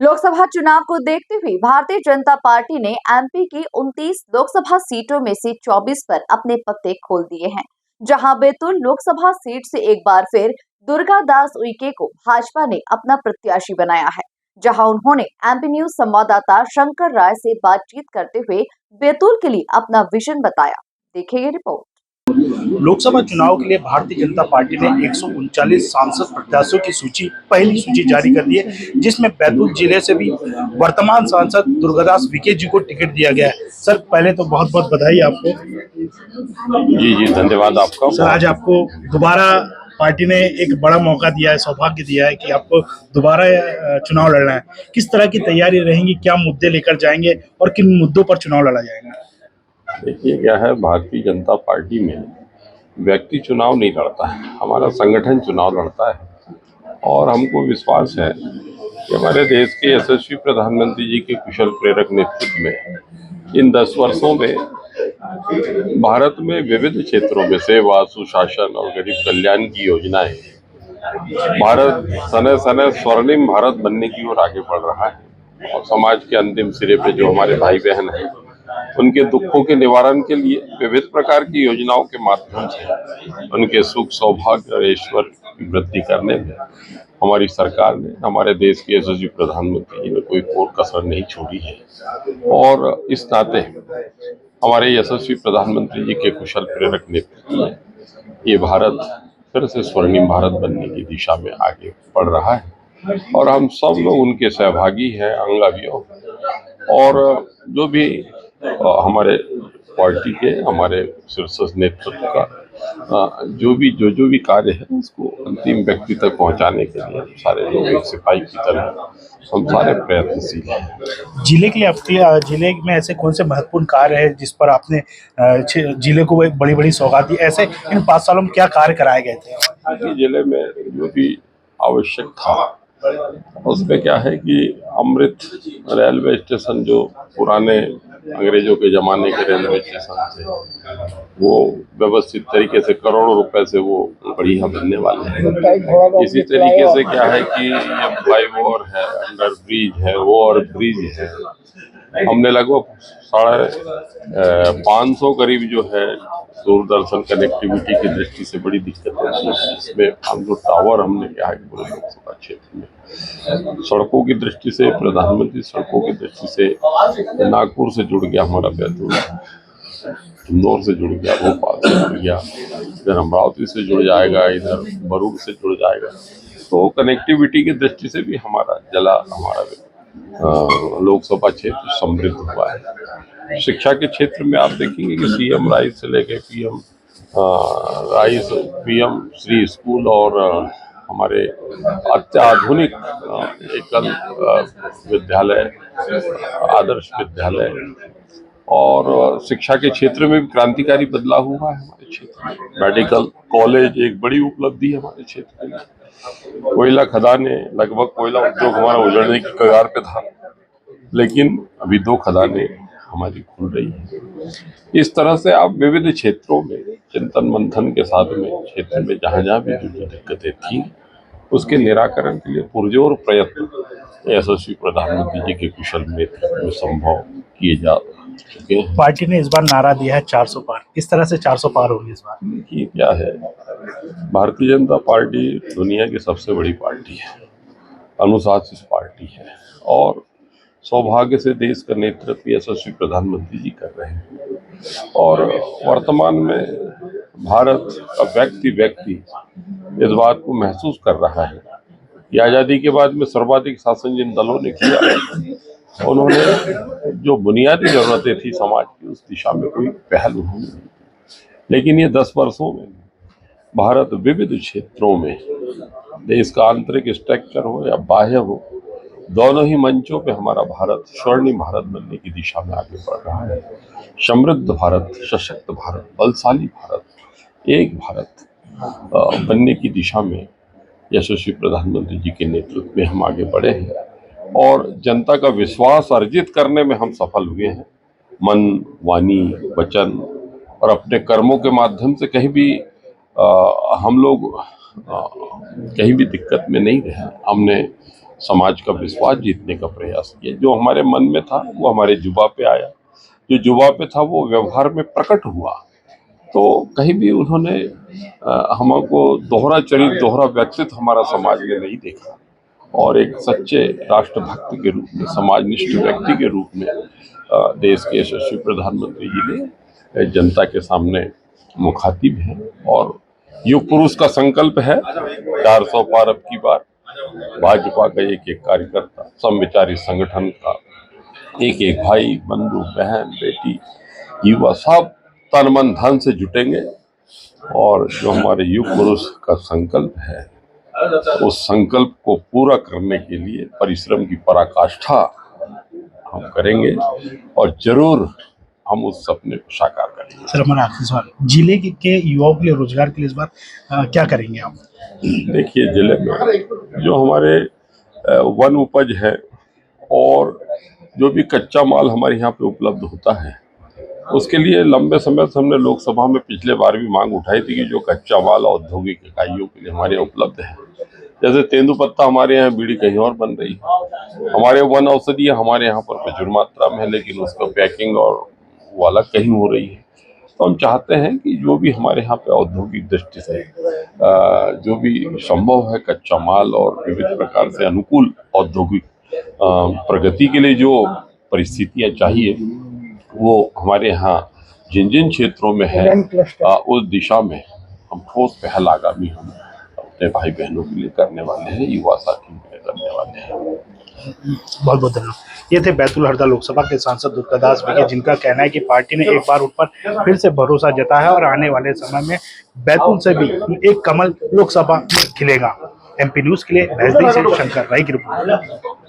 लोकसभा चुनाव को देखते हुए भारतीय जनता पार्टी ने एमपी की 29 लोकसभा सीटों में से 24 पर अपने पत्ते खोल दिए हैं, जहां बैतूल लोकसभा सीट से एक बार फिर दुर्गा दास उइके को भाजपा ने अपना प्रत्याशी बनाया है। जहां उन्होंने एमपी न्यूज संवाददाता शंकर राय से बातचीत करते हुए बैतूल के लिए अपना विजन बताया। देखिए ये रिपोर्ट। लोकसभा चुनाव के लिए भारतीय जनता पार्टी ने 139 सांसद प्रत्याशियों की पहली सूची जारी कर दी है, जिसमें बैतूल जिले से भी वर्तमान सांसद दुर्गादास उइके जी को टिकट दिया गया है। सर, पहले तो बहुत बहुत बधाई आपको। जी धन्यवाद आपका। सर, आज आपको दोबारा पार्टी ने एक बड़ा मौका दिया है, सौभाग्य दिया है कि आपको दोबारा चुनाव लड़ना है। किस तरह की तैयारी रहेंगी, क्या मुद्दे लेकर जाएंगे और किन मुद्दों पर चुनाव लड़ा जाएगा? देखिए क्या है, भारतीय जनता पार्टी में व्यक्ति चुनाव नहीं लड़ता है, हमारा संगठन चुनाव लड़ता है। और हमको विश्वास है कि हमारे देश के यशस्वी प्रधानमंत्री जी के कुशल प्रेरक नेतृत्व में इन 10 वर्षों में भारत में विविध क्षेत्रों में सेवा, सुशासन और गरीब कल्याण की योजनाएं भारत सने सने स्वर्णिम भारत बनने की ओर आगे बढ़ रहा है। और समाज के अंतिम सिरे पे जो हमारे भाई बहन हैं, उनके दुखों के निवारण के लिए विविध प्रकार की योजनाओं के माध्यम से उनके सुख, सौभाग्य और ऐश्वर्य की वृद्धि करने में हमारी सरकार ने, हमारे देश के यशस्वी प्रधानमंत्री जी ने कोई कोर कसर नहीं छोड़ी है। और इस नाते हमारे यशस्वी प्रधानमंत्री जी के कुशल प्रेरक नेतृत्व में ये भारत फिर से स्वर्णिम भारत बनने की दिशा में आगे बढ़ रहा है और हम सब लोग उनके सहभागी हैं, अंग और जो भी हमारे पार्टी के, हमारे शीर्ष नेतृत्व का जो भी कार्य है उसको अंतिम व्यक्ति तक पहुंचाने के लिए सारे लोग एक सिपाही की तरह हम सारे प्रयत्नशील हैं। जिले के लिए आपके जिले में ऐसे कौन से महत्वपूर्ण कार्य है जिस पर आपने जिले को एक बड़ी बड़ी सौगात दी? ऐसे इन 5 सालों में क्या कार्य कराए गए थे? जिले में जो भी आवश्यक था उसमें क्या है कि अमृत रेलवे स्टेशन, जो पुराने अंग्रेजों के जमाने के रेलवे स्टेशन थे, वो व्यवस्थित तरीके से करोड़ों रुपए से वो बढ़िया बनने वाले हैं। इसी तरीके से क्या है कि ये फ्लाईओवर है, अंडर ब्रिज है, ओवर ब्रिज है। हमने लगभग 550 करीब जो है दूरदर्शन कनेक्टिविटी की दृष्टि से बड़ी दिक्कत होती है। इसमें हम जो टावर हमने क्या है पूरे लोकसभा क्षेत्र में सड़कों की दृष्टि से, प्रधानमंत्री सड़कों की दृष्टि से नागपुर से जुड़ गया हमारा बैतूल, इंदौर से जुड़ गया, भोपाल से जुड़ गया, इधर अमरावती से जुड़ जाएगा, इधर भरूच से जुड़ जाएगा। तो कनेक्टिविटी की दृष्टि से भी हमारा लोकसभा क्षेत्र समृद्ध हुआ है। शिक्षा के क्षेत्र में आप देखेंगे कि सीएम राइस से लेके PM rice, PM Shri school और हमारे अत्याधुनिक एकल विद्यालय, आदर्श विद्यालय और शिक्षा के क्षेत्र में भी क्रांतिकारी बदलाव हुआ है हमारे क्षेत्र में। मेडिकल कॉलेज एक बड़ी उपलब्धि है हमारे क्षेत्र में। कोयला खदानें, लगभग कोयला उद्योग हमारा उजड़ने की कगार पे था, लेकिन अभी 2 खदानें हमारी खुल रही है। इस तरह से आप विविध क्षेत्रों में चिंतन मंथन के साथ में क्षेत्र में जहाँ भी जो दिक्कतें थी उसके निराकरण के लिए पुरजोर प्रयत्न यशस्वी प्रधानमंत्री जी के कुशल नेतृत्व में संभव किए जा चुके हैं। पार्टी ने इस बार नारा दिया है 400 पार। किस तरह से 400 पार होगी इस बार? कि क्या है, भारतीय जनता पार्टी दुनिया की सबसे बड़ी पार्टी है, अनुशासित पार्टी है और सौभाग्य से देश का नेतृत्व यशस्वी प्रधानमंत्री जी कर रहे हैं। और वर्तमान में भारत का व्यक्ति इस बात को महसूस कर रहा है कि आज़ादी के बाद में सर्वाधिक शासन जिन दलों ने किया, उन्होंने जो बुनियादी जरूरतें थी समाज की उस दिशा में कोई पहल उन्होंने नहीं। लेकिन ये 10 वर्षों में भारत विविध क्षेत्रों में, देश का आंतरिक स्ट्रक्चर हो या बाह्य हो, दोनों ही मंचों पे हमारा भारत स्वर्णिम भारत बनने की दिशा में आगे बढ़ रहा है। समृद्ध भारत, सशक्त भारत, बलशाली भारत, एक भारत बनने की दिशा में यशस्वी प्रधानमंत्री जी के नेतृत्व में हम आगे बढ़े हैं और जनता का विश्वास अर्जित करने में हम सफल हुए हैं। मन, वाणी, वचन और अपने कर्मों के माध्यम से कहीं भी हम लोग कहीं भी दिक्कत में नहीं रहे। हमने समाज का विश्वास जीतने का प्रयास किया। जो हमारे मन में था वो हमारे जुबा पे आया, जो जुबा पे था वो व्यवहार में प्रकट हुआ। तो कहीं भी उन्होंने हमको दोहरा चरित्र, दोहरा व्यक्तित्व हमारा समाज में नहीं देखा, और एक सच्चे राष्ट्रभक्त के रूप में, समाजनिष्ठ व्यक्ति के रूप में देश के यशस्वी प्रधानमंत्री जी ने जनता के सामने मुखातिब हैं। और युग पुरुष का संकल्प है 400 पार अब की बार। भाजपा का एक एक कार्यकर्ता, समविचारी संगठन का एक एक भाई, बंधु, बहन, बेटी, युवा सब तन मन धन से जुटेंगे, और जो हमारे युग पुरुष का संकल्प है उस संकल्प को पूरा करने के लिए परिश्रम की पराकाष्ठा हम करेंगे, और जरूर हम उस सपने को साकार करेंगे। सर, हमारा आखिरी सवाल, जिले के युवाओं के लिए रोजगार के लिए इस बार क्या करेंगे आप? देखिए, जिले में जो हमारे वन उपज है और जो भी कच्चा माल हमारे यहाँ पे उपलब्ध होता है, उसके लिए लंबे समय से हमने लोकसभा में पिछले बार भी मांग उठाई थी कि जो कच्चा माल औद्योगिक इकाइयों के लिए हमारे यहाँ उपलब्ध है, जैसे तेंदुपत्ता हमारे यहाँ, बीड़ी कहीं और बन रही है, हमारे वन औषधि हमारे यहाँ पर प्रचुर मात्रा में है, लेकिन उसका पैकिंग और वो अलग कहीं हो रही है। तो हम चाहते हैं कि जो भी हमारे यहाँ पे औद्योगिक दृष्टि से जो भी संभव है कच्चा माल और विविध प्रकार से अनुकूल औद्योगिक प्रगति के लिए जो परिस्थितियां चाहिए, वो हमारे यहाँ जिन जिन क्षेत्रों में है उस दिशा में हम ठोस पहल आगामी हम अपने भाई बहनों के लिए करने वाले हैं, युवा साथियों के लिए करने वाले हैं। बहुत बहुत धन्यवाद। ये थे बैतूल हरदा लोकसभा के सांसद दुर्गादास विखे, जिनका कहना है कि पार्टी ने एक बार उन पर फिर से भरोसा जताया है और आने वाले समय में बैतूल से भी एक कमल लोकसभा खिलेगा। MP न्यूज के लिए भैंसदी से शंकर राय की रिपोर्ट।